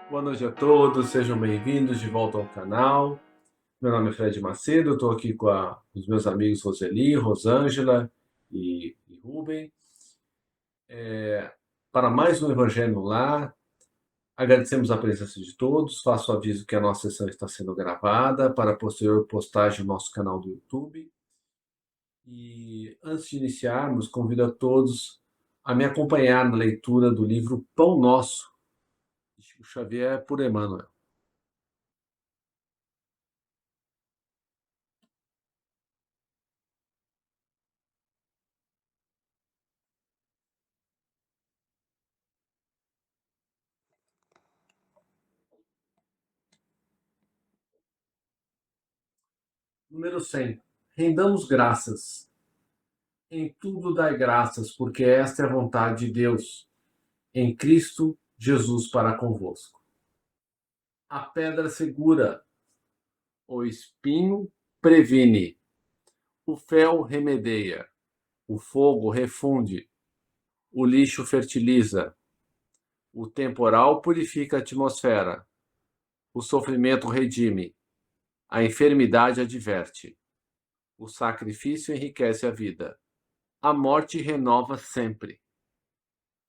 Boa noite a todos, sejam bem-vindos de volta ao canal. Meu nome é Fred Macedo, eu estou aqui com os meus amigos Roseli, Rosângela e Rubem, para mais um Evangelho no Lar. Agradecemos a presença de todos, faço aviso que a nossa sessão está sendo gravada para posterior postagem no nosso canal do YouTube. E antes de iniciarmos, convido a todos a me acompanhar na leitura do livro Pão Nosso, de Chico Xavier por Emmanuel. Número 100. Rendamos graças. Em tudo dai graças, porque esta é a vontade de Deus, em Cristo Jesus para convosco. A pedra segura, o espinho previne, o fel remedeia, o fogo refunde, o lixo fertiliza, o temporal purifica a atmosfera, o sofrimento redime, a enfermidade adverte, o sacrifício enriquece a vida, a morte renova sempre.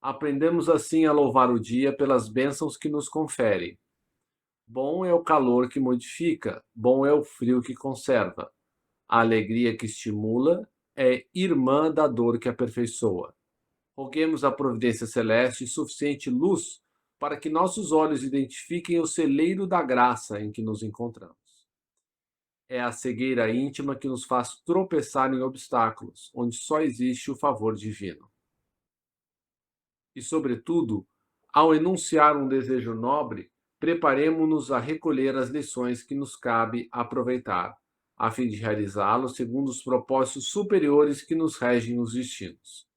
Aprendemos assim a louvar o dia pelas bênçãos que nos confere. Bom é o calor que modifica, bom é o frio que conserva. A alegria que estimula é irmã da dor que aperfeiçoa. Roguemos à providência celeste suficiente luz para que nossos olhos identifiquem o celeiro da graça em que nos encontramos. É a cegueira íntima que nos faz tropeçar em obstáculos, onde só existe o favor divino. E, sobretudo, ao enunciar um desejo nobre, preparemo-nos a recolher as lições que nos cabe aproveitar, a fim de realizá-lo segundo os propósitos superiores que nos regem os destinos.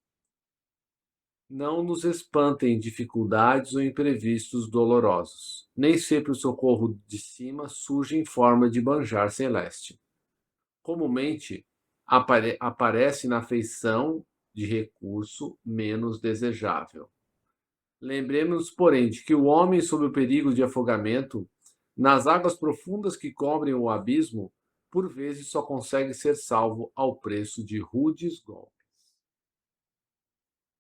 Não nos espantem dificuldades ou imprevistos dolorosos. Nem sempre o socorro de cima surge em forma de banjar celeste. Comumente, aparece na feição de recurso menos desejável. Lembremos, porém, de que o homem, sob o perigo de afogamento, nas águas profundas que cobrem o abismo, por vezes só consegue ser salvo ao preço de rudes golpes.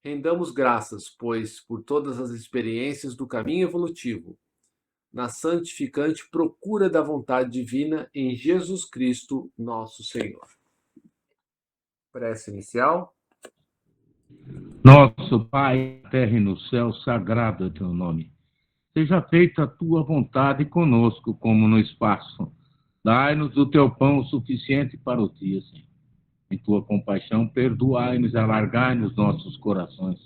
Rendamos graças, pois, por todas as experiências do caminho evolutivo, na santificante procura da vontade divina em Jesus Cristo, nosso Senhor. Prece inicial. Nosso Pai, na terra e no céu, sagrado é teu nome. Seja feita a tua vontade conosco, como no espaço. Dai-nos o teu pão suficiente para o dia, Senhor. Em tua compaixão, perdoai-nos e alargai-nos nossos corações,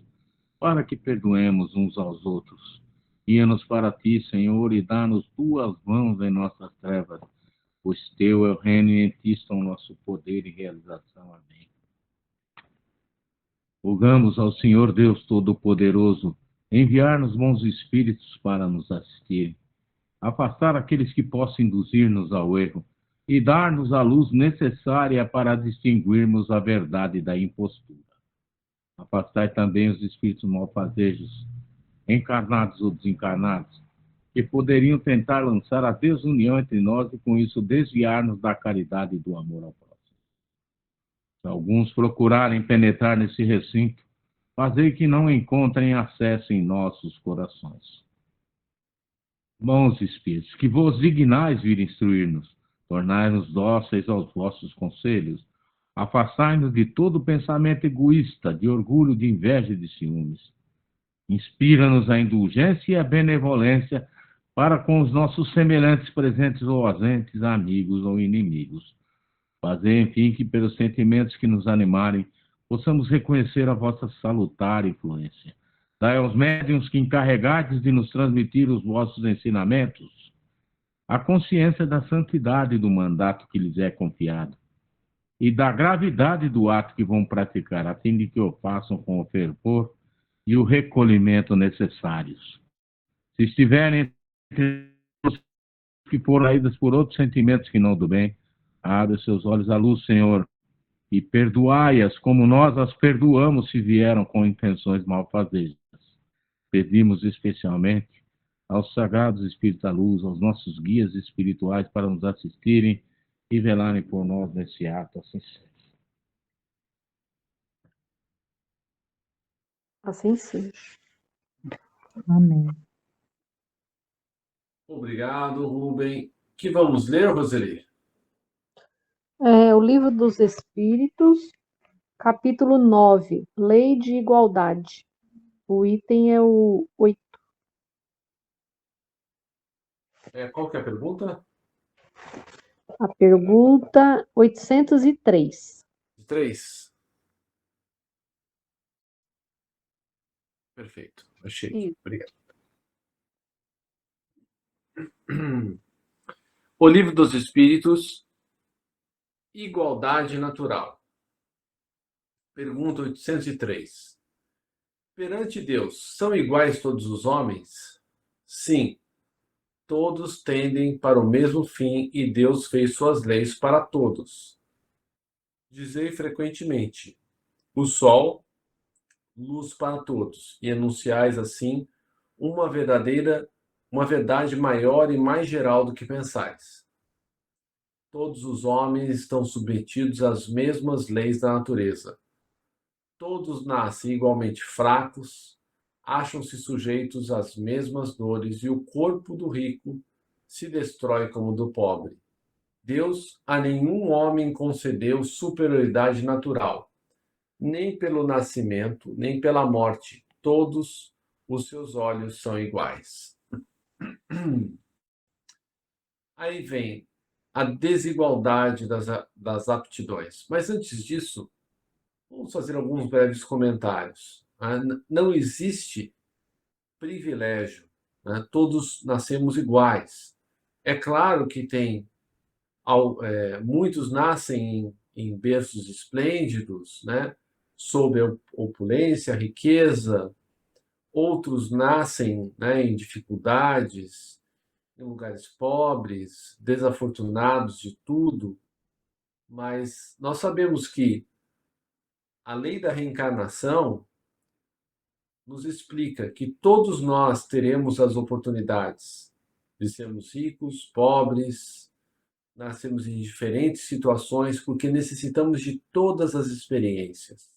para que perdoemos uns aos outros. Guia-nos para ti, Senhor, e dá-nos tuas mãos em nossas trevas, pois teu é o reino e em ti estão nosso poder e realização. Amém. Rogamos ao Senhor Deus Todo-Poderoso enviar-nos bons espíritos para nos assistir, afastar aqueles que possam induzir-nos ao erro e dar-nos a luz necessária para distinguirmos a verdade da impostura. Afastai também os espíritos malfazejos, encarnados ou desencarnados, que poderiam tentar lançar a desunião entre nós e com isso desviar-nos da caridade e do amor ao próximo. Se alguns procurarem penetrar nesse recinto, fazei que não encontrem acesso em nossos corações. Bons espíritos, que vos dignais vir instruir-nos, tornai-nos dóceis aos vossos conselhos, afastai-nos de todo pensamento egoísta, de orgulho, de inveja e de ciúmes. Inspira-nos a indulgência e a benevolência para com os nossos semelhantes presentes ou ausentes, amigos ou inimigos. Fazei, enfim, que pelos sentimentos que nos animarem, possamos reconhecer a vossa salutar influência. Dai aos médiuns que encarregardes de nos transmitir os vossos ensinamentos a consciência da santidade do mandato que lhes é confiado e da gravidade do ato que vão praticar, a fim de que o façam com o fervor e o recolhimento necessários. Se estiverem entre os que foram atraídas por outros sentimentos que não do bem, abre seus olhos à luz, Senhor, e perdoai-as como nós as perdoamos se vieram com intenções malfazejas. Pedimos especialmente aos sagrados Espíritos da Luz, aos nossos guias espirituais para nos assistirem e velarem por nós nesse ato, assim seja. Assim seja. Amém. Obrigado, Rubem. Que vamos ler, Roseli? O Livro dos Espíritos, capítulo 9, Lei de Igualdade. O item é o 8. Qual que é a pergunta? A pergunta 803. 3. Perfeito. Achei. Isso. Obrigado. O Livro dos Espíritos, Igualdade Natural. Pergunta 803. Perante Deus, são iguais todos os homens? Sim, todos tendem para o mesmo fim e Deus fez suas leis para todos. Dizei frequentemente: o sol, luz para todos, e enunciais assim uma verdade maior e mais geral do que pensais. Todos os homens estão submetidos às mesmas leis da natureza. Todos nascem igualmente fracos, acham-se sujeitos às mesmas dores e o corpo do rico se destrói como o do pobre. Deus a nenhum homem concedeu superioridade natural, nem pelo nascimento, nem pela morte. Todos os seus olhos são iguais. Aí vem a desigualdade das aptidões. Mas antes disso, vamos fazer alguns breves comentários. Não existe privilégio, né? Todos nascemos iguais. É claro que muitos nascem em berços esplêndidos, né? Sob a opulência, riqueza. Outros nascem, né, em dificuldades, em lugares pobres, desafortunados de tudo. Mas nós sabemos que a lei da reencarnação nos explica que todos nós teremos as oportunidades de sermos ricos, pobres, nascemos em diferentes situações, porque necessitamos de todas as experiências.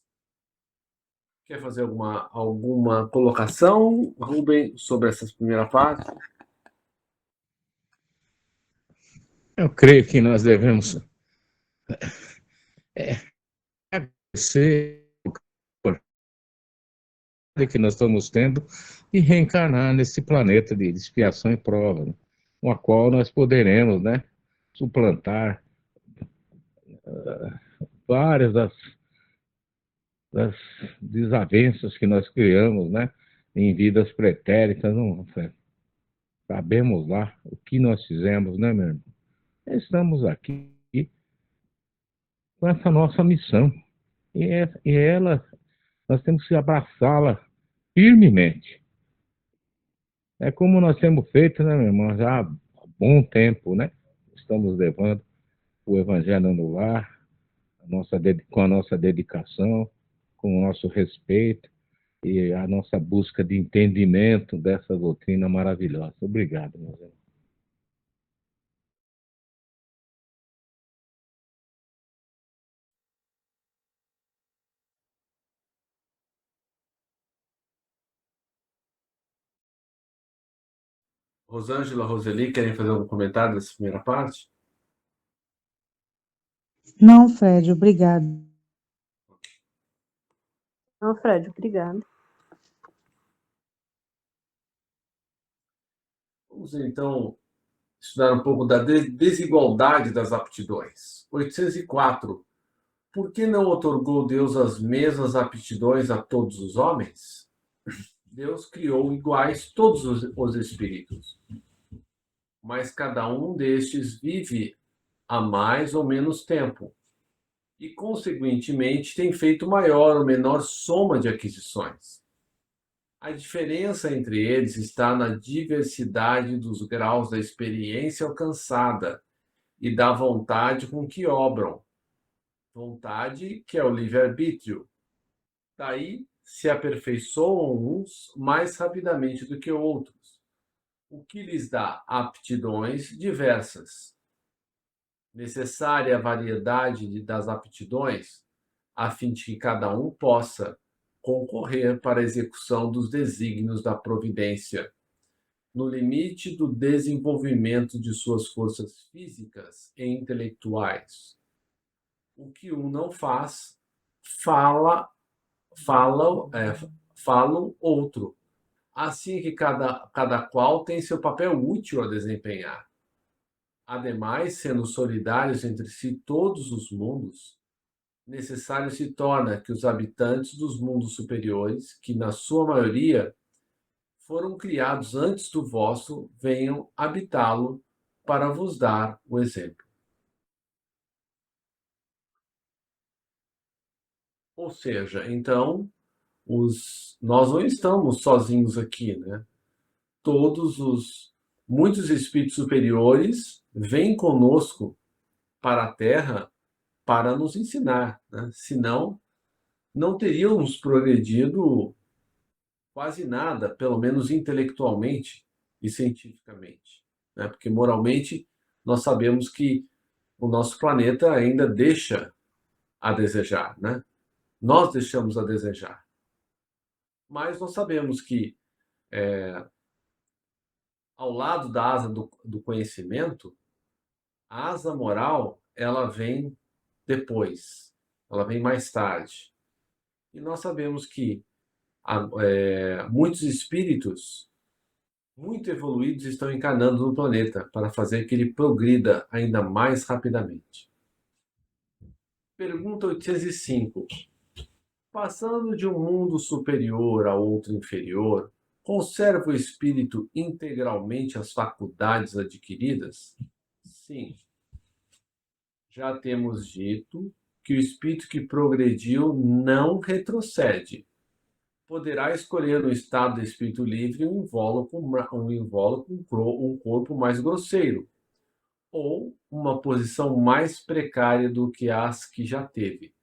Quer fazer alguma colocação, Rubem, sobre essa primeira parte? Eu creio que nós devemos agradecer que nós estamos tendo e reencarnar nesse planeta de expiação e prova, né? Com a qual nós poderemos, né, suplantar várias das desavenças que nós criamos, né, em vidas pretéritas. Não sabemos lá o que nós fizemos, né, meu irmão? Estamos aqui com essa nossa missão e ela, nós temos que abraçá-la firmemente. É como nós temos feito, né, meu irmão, já há bom tempo, né? Estamos levando o Evangelho no lar, com a nossa dedicação, com o nosso respeito e a nossa busca de entendimento dessa doutrina maravilhosa. Obrigado, meus irmãos. Rosângela, Roseli, querem fazer algum comentário dessa primeira parte? Não, Fred, obrigado. Não, Fred, obrigado. Vamos então estudar um pouco da desigualdade das aptidões. 804. Por que não otorgou Deus as mesmas aptidões a todos os homens? Deus criou iguais todos os espíritos, mas cada um destes vive há mais ou menos tempo e, consequentemente, tem feito maior ou menor soma de aquisições. A diferença entre eles está na diversidade dos graus da experiência alcançada e da vontade com que obram. Vontade que é o livre-arbítrio. Daí se aperfeiçoam uns mais rapidamente do que outros, o que lhes dá aptidões diversas. Necessária a variedade das aptidões, a fim de que cada um possa concorrer para a execução dos desígnios da providência, no limite do desenvolvimento de suas forças físicas e intelectuais. O que um não faz, fala outro. Assim que cada qual tem seu papel útil a desempenhar. Ademais, sendo solidários entre si todos os mundos, necessário se torna que os habitantes dos mundos superiores, que na sua maioria foram criados antes do vosso, venham habitá-lo para vos dar o exemplo. Ou seja, então, nós não estamos sozinhos aqui, né? Muitos espíritos superiores vêm conosco para a Terra para nos ensinar, né? Senão, não teríamos progredido quase nada, pelo menos intelectualmente e cientificamente, né? Porque moralmente nós sabemos que o nosso planeta ainda deixa a desejar, né? Nós deixamos a desejar. Mas nós sabemos que ao lado da asa do conhecimento, a asa moral, ela vem depois, ela vem mais tarde. E nós sabemos que muitos espíritos muito evoluídos estão encarnando no planeta para fazer que ele progrida ainda mais rapidamente. Pergunta 805. Passando de um mundo superior a outro inferior, conserva o espírito integralmente as faculdades adquiridas? Sim. Já temos dito que o espírito que progrediu não retrocede. Poderá escolher no estado de espírito livre um corpo mais grosseiro, ou uma posição mais precária do que as que já teve.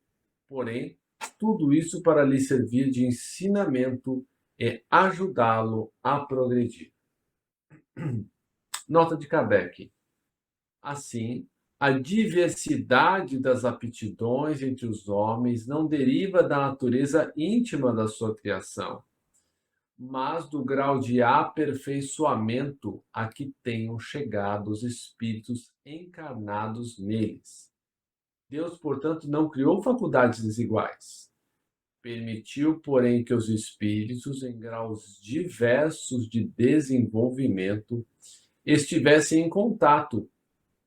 Porém, tudo isso para lhe servir de ensinamento e ajudá-lo a progredir. Nota de Kardec. Assim, a diversidade das aptidões entre os homens não deriva da natureza íntima da sua criação, mas do grau de aperfeiçoamento a que tenham chegado os espíritos encarnados neles. Deus, portanto, não criou faculdades desiguais. Permitiu, porém, que os espíritos, em graus diversos de desenvolvimento, estivessem em contato,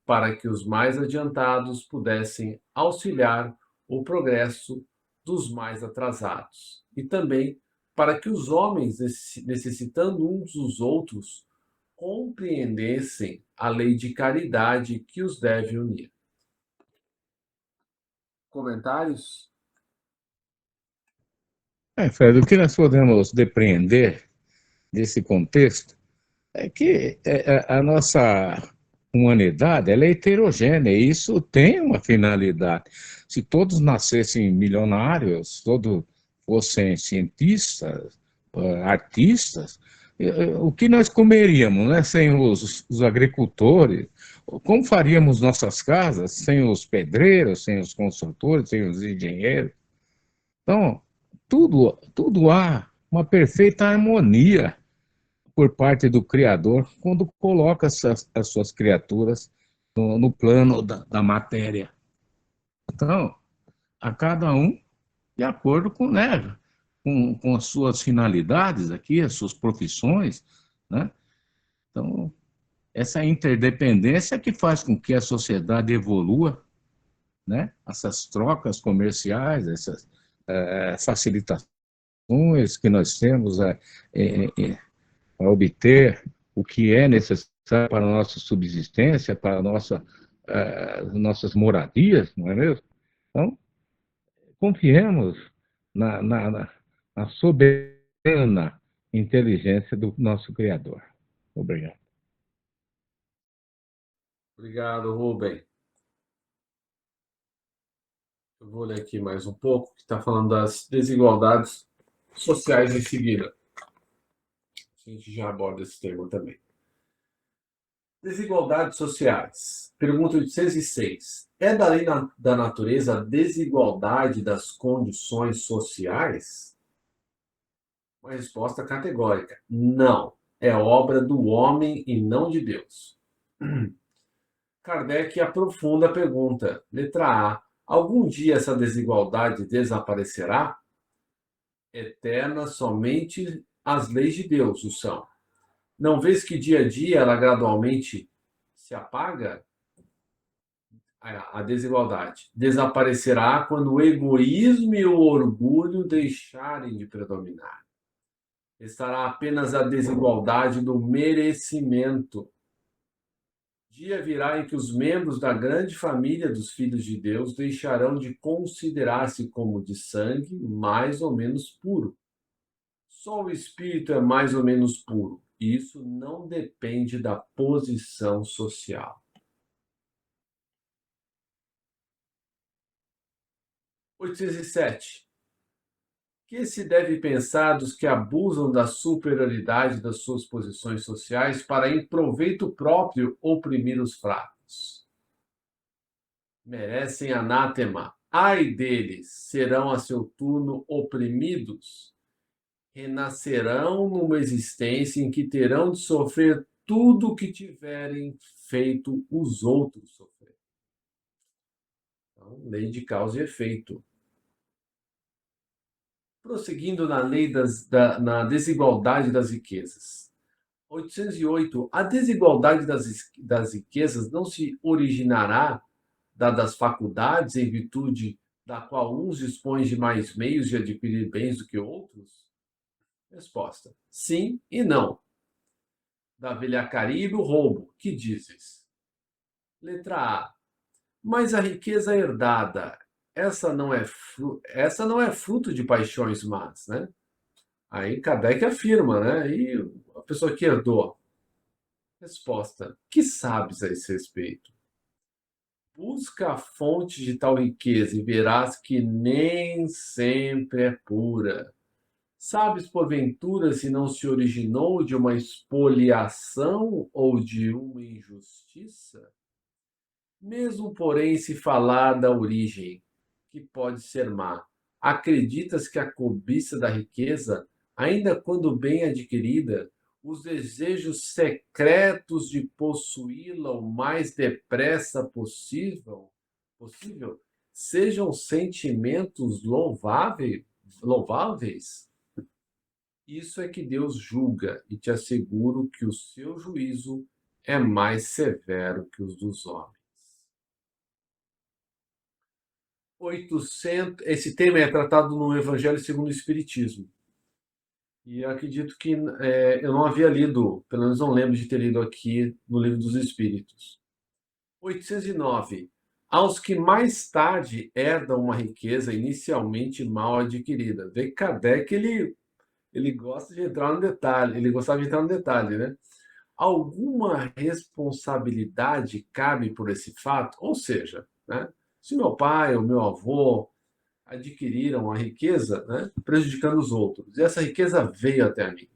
para que os mais adiantados pudessem auxiliar o progresso dos mais atrasados, e também para que os homens, necessitando uns dos outros, compreendessem a lei de caridade que os deve unir. Comentários? Fred, o que nós podemos depreender desse contexto é que a nossa humanidade ela é heterogênea e isso tem uma finalidade. Se todos nascessem milionários, todos fossem cientistas, artistas, o que nós comeríamos, né, sem os agricultores? Como faríamos nossas casas sem os pedreiros, sem os construtores, sem os engenheiros? Então, tudo há uma perfeita harmonia por parte do Criador quando coloca as suas criaturas no plano da matéria. Então, a cada um de acordo com, né, com as suas finalidades aqui, as suas profissões, né? Então, essa interdependência que faz com que a sociedade evolua, né? Essas trocas comerciais, essas facilitações que nós temos a obter o que é necessário para a nossa subsistência, para nossas moradias, não é mesmo? Então, confiemos na soberana inteligência do nosso Criador. Obrigado. Obrigado, Rubem. Eu vou ler aqui mais um pouco, que está falando das desigualdades sociais em seguida. A gente já aborda esse tema também. Desigualdades sociais. Pergunta 806. É da lei da natureza a desigualdade das condições sociais? Uma resposta categórica. Não. É obra do homem e não de Deus. Kardec aprofunda a pergunta. Letra A. Algum dia essa desigualdade desaparecerá? Eternas somente as leis de Deus o são. Não vês que dia a dia ela gradualmente se apaga? A desigualdade desaparecerá quando o egoísmo e o orgulho deixarem de predominar. Estará apenas a desigualdade do merecimento. Dia virá em que os membros da grande família dos filhos de Deus deixarão de considerar-se como de sangue mais ou menos puro. Só o espírito é mais ou menos puro. E isso não depende da posição social. 807. Que se deve pensar dos que abusam da superioridade das suas posições sociais para, em proveito próprio, oprimir os fracos? Merecem anátema. Ai deles, serão a seu turno oprimidos. Renascerão numa existência em que terão de sofrer tudo o que tiverem feito os outros sofrer. Então, lei de causa e efeito. Prosseguindo na lei na desigualdade das riquezas. 808. A desigualdade das riquezas não se originará das faculdades em virtude da qual uns dispõem de mais meios de adquirir bens do que outros? Resposta. Sim e não. Da velhacaria e do roubo. Que dizes? Letra A. Mas a riqueza herdada, essa não é fruto de paixões más, né? Aí Kardec afirma, né? E a pessoa que herdou. Resposta. Que sabes a esse respeito? Busca a fonte de tal riqueza e verás que nem sempre é pura. Sabes, porventura, se não se originou de uma espoliação ou de uma injustiça? Mesmo, porém, se falar da origem, que pode ser má, acreditas que a cobiça da riqueza, ainda quando bem adquirida, os desejos secretos de possuí-la o mais depressa possível, sejam sentimentos louváveis? Isso é que Deus julga, e te asseguro que o seu juízo é mais severo que os dos homens. 800, esse tema é tratado no Evangelho segundo o Espiritismo. E eu acredito que eu não havia lido, pelo menos não lembro de ter lido aqui no Livro dos Espíritos. 809. Aos que mais tarde herdam uma riqueza inicialmente mal adquirida. Vê que Kardec, ele gosta de entrar no detalhe, ele gostava de entrar no detalhe, né? Alguma responsabilidade cabe por esse fato? Ou seja, né, se meu pai ou meu avô adquiriram a riqueza, né, prejudicando os outros, e essa riqueza veio até mim,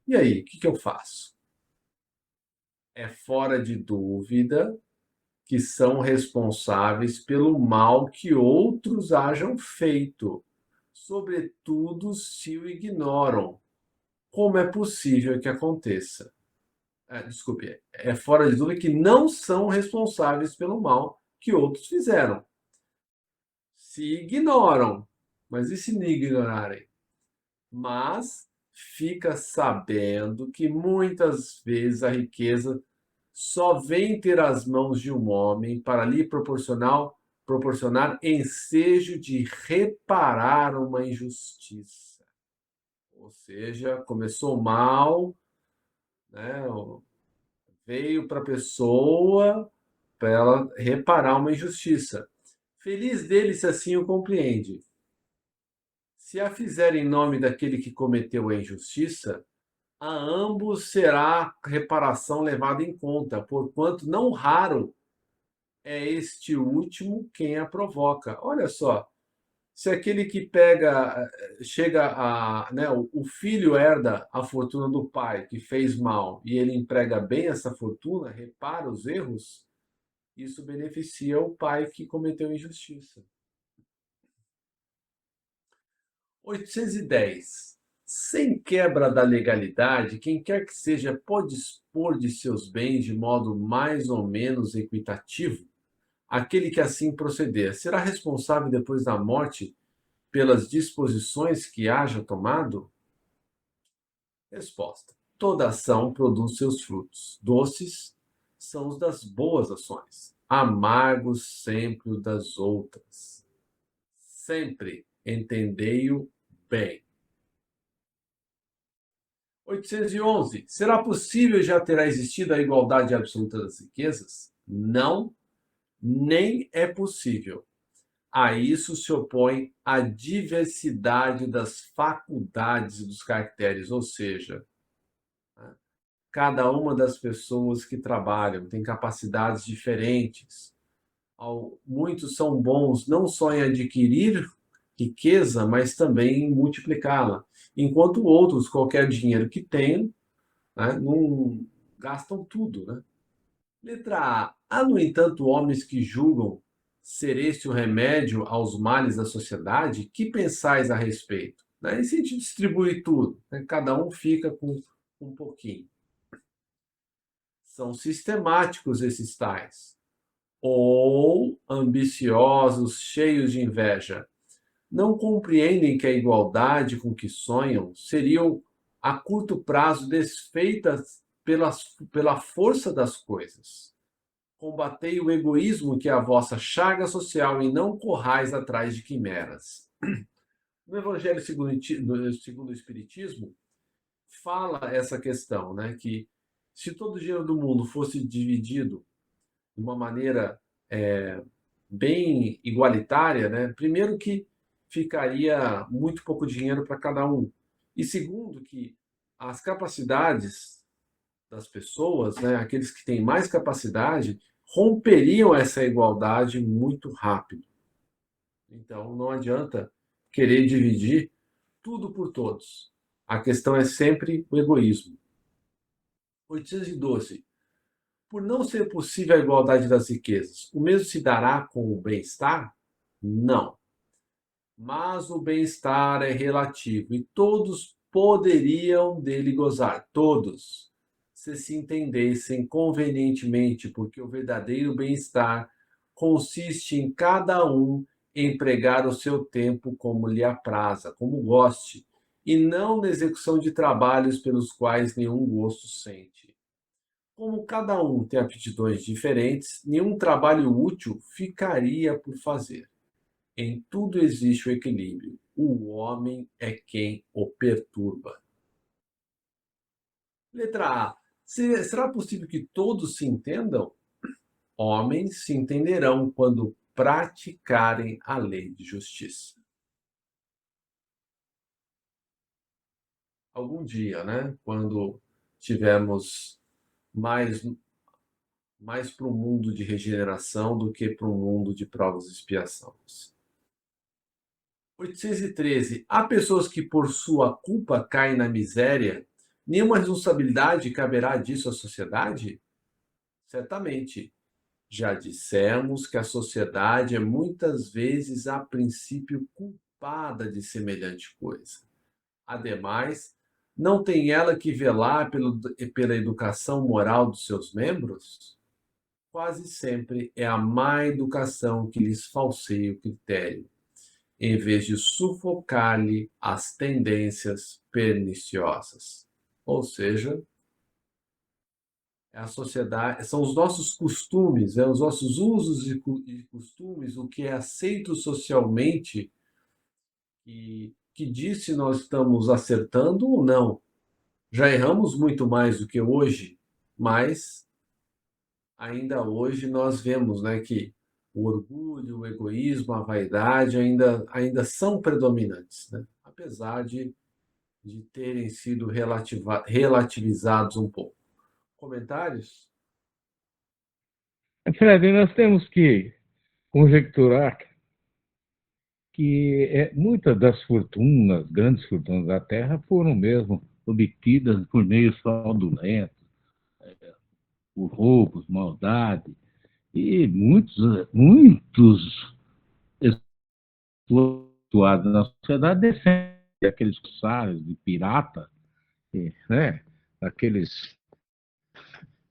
e aí, o que eu faço? É fora de dúvida que são responsáveis pelo mal que outros hajam feito, sobretudo se o ignoram. Como é possível que aconteça? Desculpe, é fora de dúvida que não são responsáveis pelo mal que outros fizeram. Se ignoram, mas e se não ignorarem? Mas fica sabendo que muitas vezes a riqueza só vem ter as mãos de um homem para lhe proporcionar ensejo de reparar uma injustiça. Ou seja, começou mal, né? Veio para a pessoa para ela reparar uma injustiça. Feliz dele se assim o compreende. Se a fizer em nome daquele que cometeu a injustiça, a ambos será reparação levada em conta, porquanto não raro é este último quem a provoca. Olha só, Se aquele que pega, chega a, né, o filho herda a fortuna do pai que fez mal e ele emprega bem essa fortuna, repara os erros, isso beneficia o pai que cometeu injustiça. 810. Sem quebra da legalidade, quem quer que seja pode dispor de seus bens de modo mais ou menos equitativo. Aquele que assim proceder será responsável depois da morte pelas disposições que haja tomado? Resposta: toda ação produz seus frutos. Doces são os das boas ações, amargos sempre os das outras. Sempre entendei-o bem. 811. Será possível já terá existido a igualdade absoluta das riquezas? Não, nem é possível. A isso se opõe a diversidade das faculdades e dos caracteres, ou seja, cada uma das pessoas que trabalham tem capacidades diferentes. Muitos são bons não só em adquirir riqueza, mas também em multiplicá-la, enquanto outros, qualquer dinheiro que tenham, né, não gastam tudo. Né? Letra A. Há, no entanto, homens que julgam ser este o remédio aos males da sociedade? Que pensais a respeito? Né? E se a gente distribui tudo? Né? Cada um fica com um pouquinho. São sistemáticos esses tais, ou ambiciosos, cheios de inveja. Não compreendem que a igualdade com que sonham seriam a curto prazo desfeitas pela força das coisas. Combatei o egoísmo que é a vossa chaga social e não corrais atrás de quimeras. No Evangelho segundo o Espiritismo, fala essa questão, né, que se todo o dinheiro do mundo fosse dividido de uma maneira bem igualitária, né, primeiro que ficaria muito pouco dinheiro para cada um, e segundo que as capacidades das pessoas, né, aqueles que têm mais capacidade, romperiam essa igualdade muito rápido. Então, não adianta querer dividir tudo por todos. A questão é sempre o egoísmo. 812. Por não ser possível a igualdade das riquezas, o mesmo se dará com o bem-estar? Não. Mas o bem-estar é relativo e todos poderiam dele gozar. Todos. Se entendessem convenientemente, porque o verdadeiro bem-estar consiste em cada um empregar o seu tempo como lhe apraza, como goste, e não na execução de trabalhos pelos quais nenhum gosto sente. Como cada um tem aptidões diferentes, nenhum trabalho útil ficaria por fazer. Em tudo existe o equilíbrio. O homem é quem o perturba. Letra A. Será possível que todos se entendam? Homens se entenderão quando praticarem a lei de justiça. Algum dia, né? Quando tivermos mais para um mundo de regeneração do que para um mundo de provas e expiações. 813. Há pessoas que, por sua culpa, caem na miséria. Nenhuma responsabilidade caberá disso à sociedade? Certamente. Já dissemos que a sociedade é muitas vezes, a princípio, culpada de semelhante coisa. Ademais, não tem ela que velar pela educação moral dos seus membros? Quase sempre é a má educação que lhes falseia o critério, em vez de sufocar-lhe as tendências perniciosas. Ou seja, é a sociedade, são os nossos costumes, os nossos usos e costumes, o que é aceito socialmente e que diz se nós estamos acertando ou não. Já erramos muito mais do que hoje, mas ainda hoje nós vemos, né, que o orgulho, o egoísmo, a vaidade ainda são predominantes, né? Apesar de terem sido relativizados um pouco. Comentários? Fred, nós temos que conjecturar que muitas das fortunas, grandes fortunas da Terra, foram mesmo obtidas por meios fraudulentos, por roubos, maldade, e muitos explorados na sociedade defendem aqueles corsários de pirata, né? Aqueles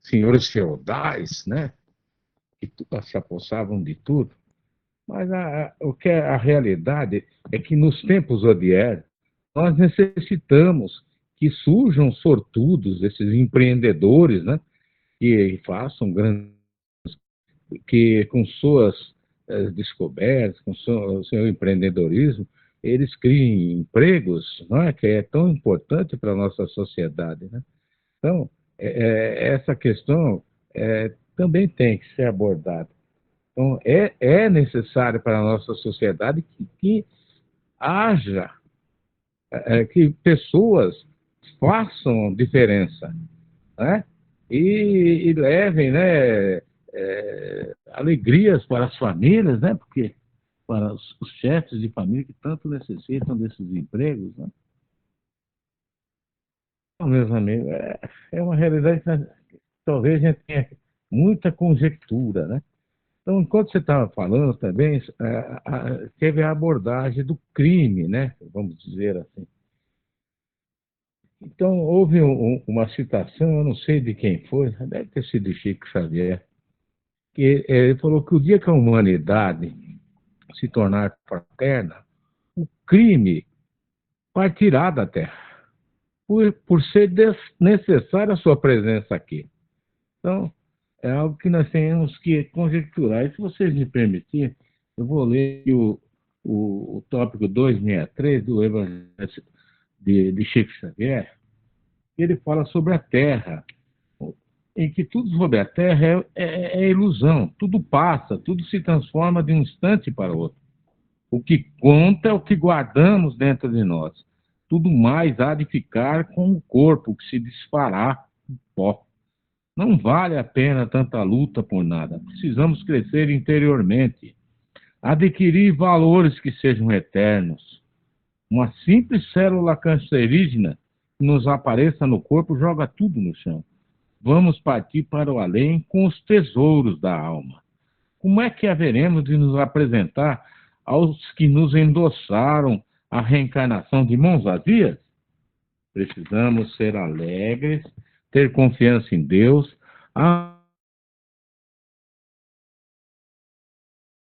senhores feudais, né? Que se apossavam de tudo. Mas o que é a realidade é que nos tempos odiernos nós necessitamos que surjam sortudos, esses empreendedores, né? Que façam grandes, que com suas descobertas, com seu empreendedorismo, eles criem empregos, não é? Que é tão importante para a nossa sociedade, né? Então, essa questão também tem que ser abordada. Então, é necessário para a nossa sociedade que haja, que pessoas façam diferença, né? E levem, né, alegrias para as famílias, né? Porque para os chefes de família que tanto necessitam desses empregos, né? Então, meus amigos, é uma realidade que talvez a gente tenha muita conjectura, né? Então, enquanto você estava falando também, teve a abordagem do crime, né? Vamos dizer assim. Então, houve uma citação, eu não sei de quem foi, deve ter sido de Chico Xavier, que ele falou que o dia que a humanidade se tornar fraterna, o crime partirá da Terra, por ser necessária a sua presença aqui. Então, é algo que nós temos que conjecturar. E se vocês me permitirem, eu vou ler o tópico 263 do Evangelho de Chico Xavier. Ele fala sobre a Terra, em que tudo sobre a Terra é ilusão, tudo passa, tudo se transforma de um instante para o outro. O que conta é o que guardamos dentro de nós. Tudo mais há de ficar com o corpo que se desfará em pó. Não vale a pena tanta luta por nada. Precisamos crescer interiormente, adquirir valores que sejam eternos. Uma simples célula cancerígena que nos apareça no corpo joga tudo no chão. Vamos partir para o além com os tesouros da alma. Como é que haveremos de nos apresentar aos que nos endossaram a reencarnação de mãos vazias? Precisamos ser alegres, ter confiança em Deus,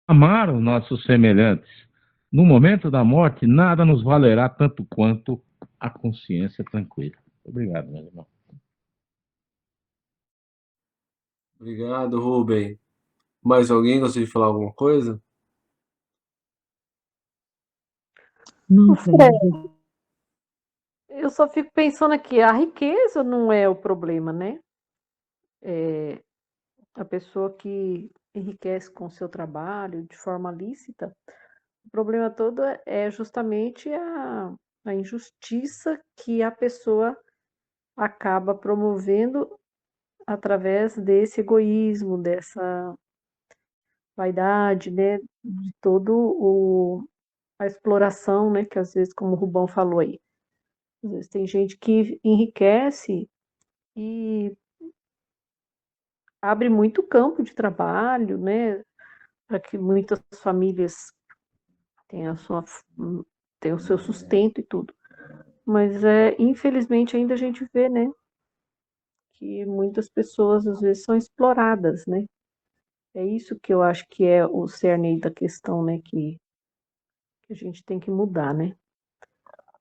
amar os nossos semelhantes. No momento da morte, nada nos valerá tanto quanto a consciência tranquila. Obrigado, meu irmão. Obrigado, Rubem. Mais alguém gostaria de falar alguma coisa? Não, Fred, Fred. eu só fico pensando aqui, a riqueza não é o problema, né? A pessoa que enriquece com o seu trabalho de forma lícita, o problema todo é justamente a injustiça que a pessoa acaba promovendo através desse egoísmo, dessa vaidade, né? De a exploração, né? Que às vezes, como o Rubão falou aí, às vezes tem gente que enriquece e abre muito campo de trabalho, né? Para que muitas famílias tenham tenham o seu sustento e tudo. Mas infelizmente ainda a gente vê, né? Que muitas pessoas às vezes são exploradas, né? É isso que eu acho que é o cerne aí da questão, né? Que a gente tem que mudar, né?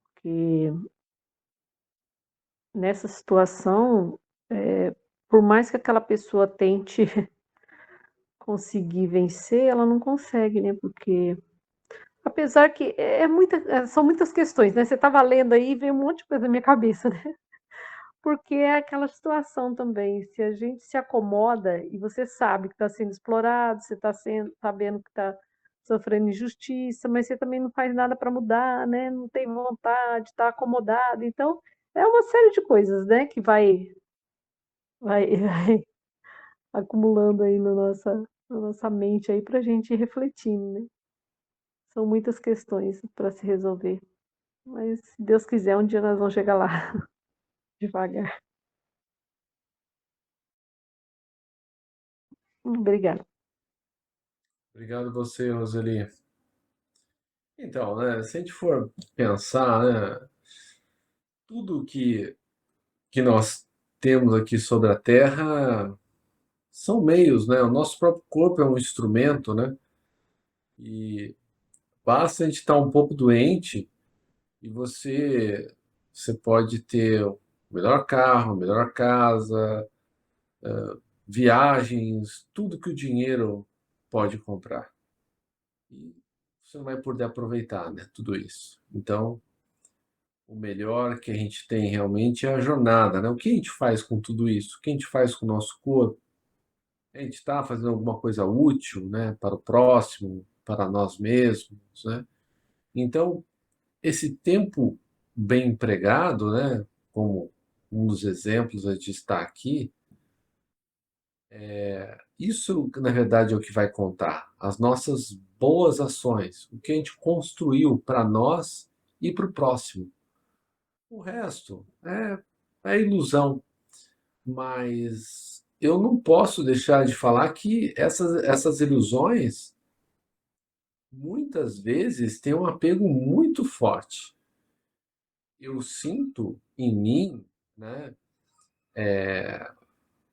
Porque nessa situação, por mais que aquela pessoa tente conseguir vencer, ela não consegue, né? Porque apesar que são muitas questões, né? Você estava lendo aí e veio um monte de coisa na minha cabeça, né? Porque é aquela situação também, se a gente se acomoda e você sabe que está sendo explorado, você está sabendo que está sofrendo injustiça, mas você também não faz nada para mudar, né? Não tem vontade, está acomodado. Então, é uma série de coisas, né? Que vai acumulando aí na nossa mente aí para a gente ir refletindo, né? São muitas questões para se resolver. Mas, se Deus quiser, um dia nós vamos chegar lá, devagar. Obrigada. Obrigado você, Roseli. Então, né, se a gente for pensar, né, tudo que nós temos aqui sobre a Terra são meios, né? O nosso próprio corpo é um instrumento, né? E basta a gente estar um pouco doente e você pode ter o melhor carro, a melhor casa, viagens, tudo que o dinheiro pode comprar. E você não vai poder aproveitar, né, tudo isso. Então, o melhor que a gente tem realmente é a jornada, né? O que a gente faz com tudo isso? O que a gente faz com o nosso corpo? A gente está fazendo alguma coisa útil, né, para o próximo, para nós mesmos, né? Então, esse tempo bem empregado, né, como um dos exemplos a gente está aqui, isso, na verdade, é o que vai contar. As nossas boas ações, o que a gente construiu para nós e para o próximo. O resto é ilusão, mas eu não posso deixar de falar que essas ilusões muitas vezes têm um apego muito forte. Eu sinto em mim, né,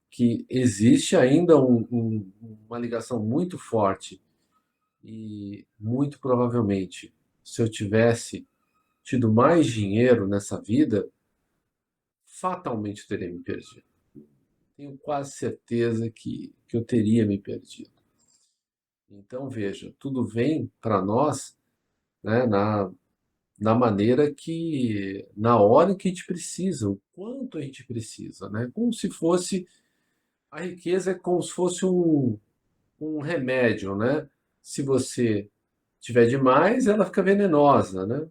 que existe ainda uma ligação muito forte e muito provavelmente, se eu tivesse tido mais dinheiro nessa vida, fatalmente teria me perdido. Tenho quase certeza que eu teria me perdido. Então, veja, tudo vem para nós, né, na maneira que, na hora que a gente precisa, o quanto a gente precisa, né? Como se fosse, a riqueza é como se fosse um remédio, né? Se você tiver demais, ela fica venenosa, né?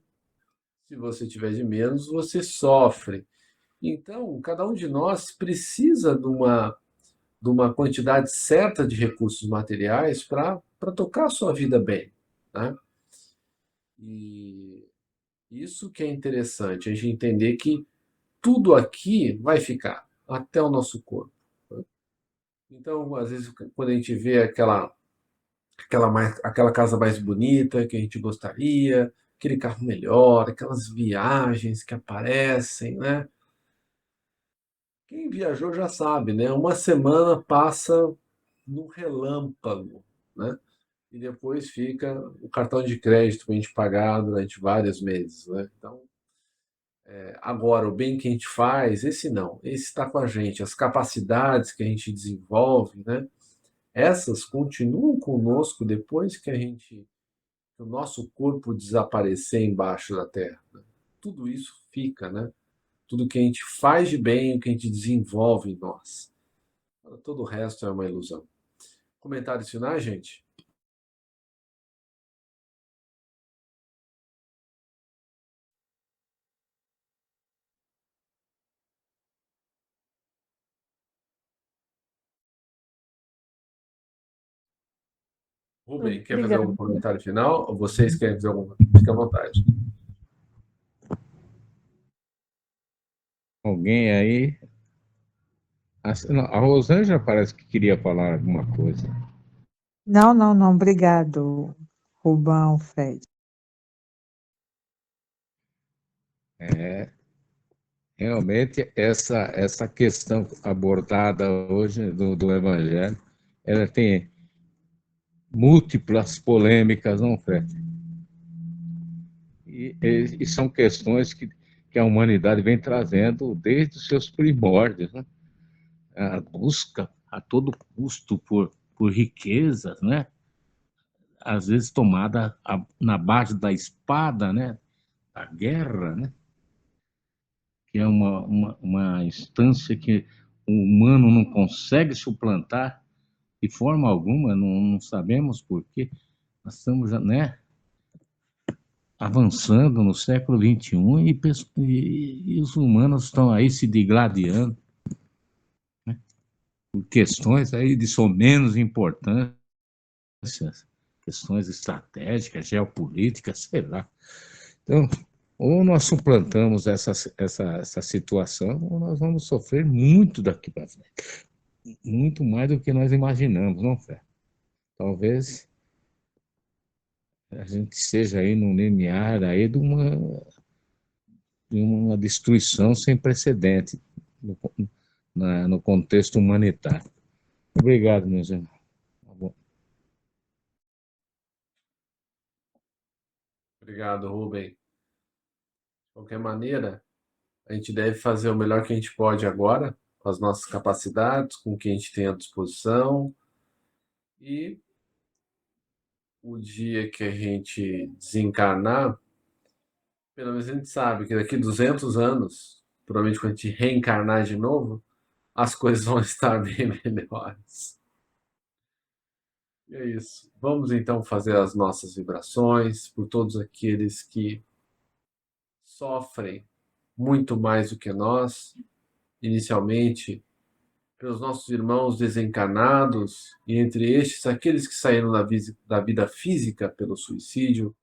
Se você tiver de menos, você sofre. Então, cada um de nós precisa de uma quantidade certa de recursos materiais para tocar a sua vida bem, né? E isso que é interessante, a gente entender que tudo aqui vai ficar, até o nosso corpo, né? Então, às vezes, quando a gente vê aquela casa mais bonita que a gente gostaria, aquele carro melhor, aquelas viagens que aparecem, né? Quem viajou já sabe, né? Uma semana passa no relâmpago, né? E depois fica o cartão de crédito para a gente pagar durante vários meses, né? Então, agora, o bem que a gente faz, esse não, esse está com a gente. As capacidades que a gente desenvolve, né? Essas continuam conosco depois que o nosso corpo desaparecer embaixo da terra, né? Tudo isso fica, né? Tudo que a gente faz de bem, o que a gente desenvolve em nós. Todo o resto é uma ilusão. Comentários finais, gente? Rubem, quer fazer Obrigada. algum comentário final? Ou vocês querem fazer algum? Fique à vontade. Alguém aí? Não, a Rosângela parece que queria falar alguma coisa. Não, não, não, obrigado, Rubão, Fred. Realmente, essa questão abordada hoje do Evangelho, ela tem múltiplas polêmicas, não, Fred? E são questões que a humanidade vem trazendo desde os seus primórdios, né? A busca a todo custo por riquezas, né? Às vezes tomada na base da espada, né? A guerra, né? Que é uma instância que o humano não consegue suplantar de forma alguma, não sabemos por quê. Nós estamos, né, avançando no século XXI e os humanos estão aí se digladiando por questões aí de só menos importância, questões estratégicas, geopolíticas, sei lá. Então, ou nós suplantamos essa situação, ou nós vamos sofrer muito daqui para frente. Muito mais do que nós imaginamos, não, Fé? Talvez a gente esteja aí no limiar aí de uma destruição sem precedente no contexto humanitário. Obrigado, meus irmãos. Tá bom. Obrigado, Rubem. De qualquer maneira, a gente deve fazer o melhor que a gente pode agora, com as nossas capacidades, com o que a gente tem à disposição. E o dia que a gente desencarnar, pelo menos a gente sabe que daqui a 200 anos, provavelmente quando a gente reencarnar de novo, as coisas vão estar bem melhores. E é isso. Vamos então fazer as nossas vibrações por todos aqueles que sofrem muito mais do que nós, inicialmente pelos nossos irmãos desencarnados, e entre estes aqueles que saíram da vida física pelo suicídio,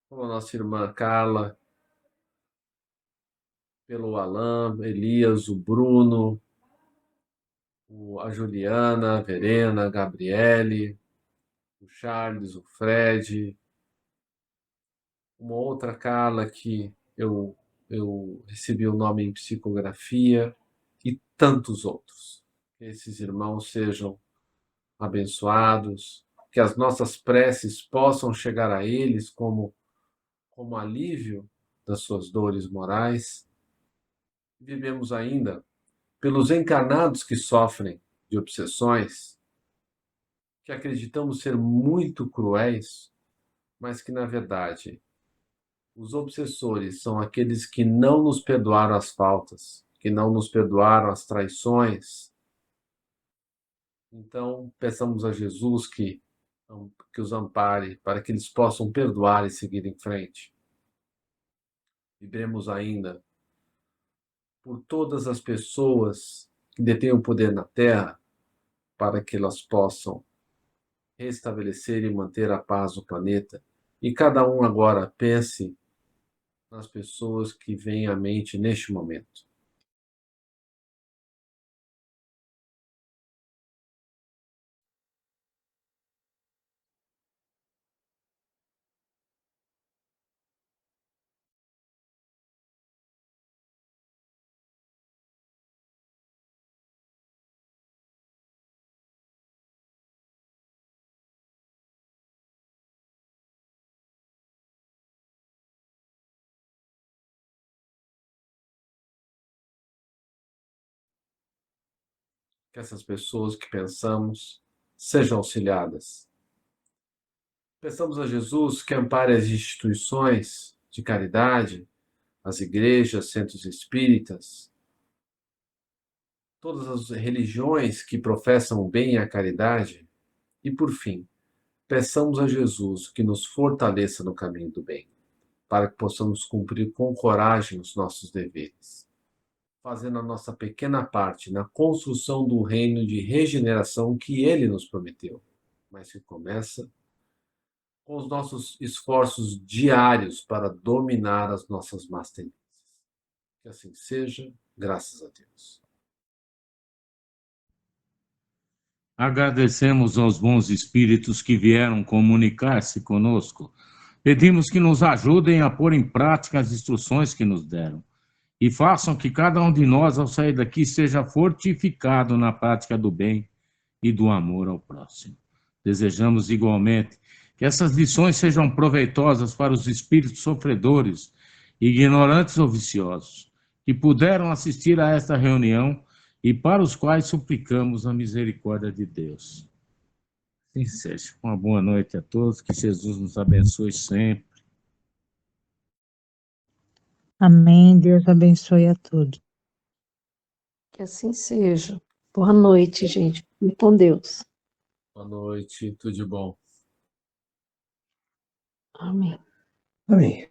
como a nossa irmã Carla, pelo Alain, Elias, o Bruno, a Juliana, a Verena, a Gabriele, o Charles, o Fred, uma outra Carla que eu recebi o nome em psicografia, e tantos outros. Que esses irmãos sejam abençoados, que as nossas preces possam chegar a eles como alívio das suas dores morais. Vivemos ainda pelos encarnados que sofrem de obsessões, que acreditamos ser muito cruéis, mas que, na verdade, os obsessores são aqueles que não nos perdoaram as faltas, que não nos perdoaram as traições. Então, peçamos a Jesus que os ampare, para que eles possam perdoar e seguir em frente. Vibremos ainda por todas as pessoas que detêm o poder na Terra, para que elas possam restabelecer e manter a paz no planeta. E cada um agora pense nas pessoas que vêm à mente neste momento. Que essas pessoas que pensamos sejam auxiliadas. Peçamos a Jesus que ampare as instituições de caridade, as igrejas, centros espíritas, todas as religiões que professam o bem e a caridade. E, por fim, peçamos a Jesus que nos fortaleça no caminho do bem, para que possamos cumprir com coragem os nossos deveres, fazendo a nossa pequena parte na construção do reino de regeneração que Ele nos prometeu, mas que começa com os nossos esforços diários para dominar as nossas más tendências. Que assim seja, graças a Deus. Agradecemos aos bons espíritos que vieram comunicar-se conosco. Pedimos que nos ajudem a pôr em prática as instruções que nos deram e façam que cada um de nós, ao sair daqui, seja fortificado na prática do bem e do amor ao próximo. Desejamos igualmente que essas lições sejam proveitosas para os espíritos sofredores, ignorantes ou viciosos, que puderam assistir a esta reunião e para os quais suplicamos a misericórdia de Deus. Assim seja. Uma boa noite a todos, que Jesus nos abençoe sempre. Amém. Deus abençoe a todos. Que assim seja. Boa noite, gente. Fique com Deus. Boa noite, tudo de bom. Amém. Amém.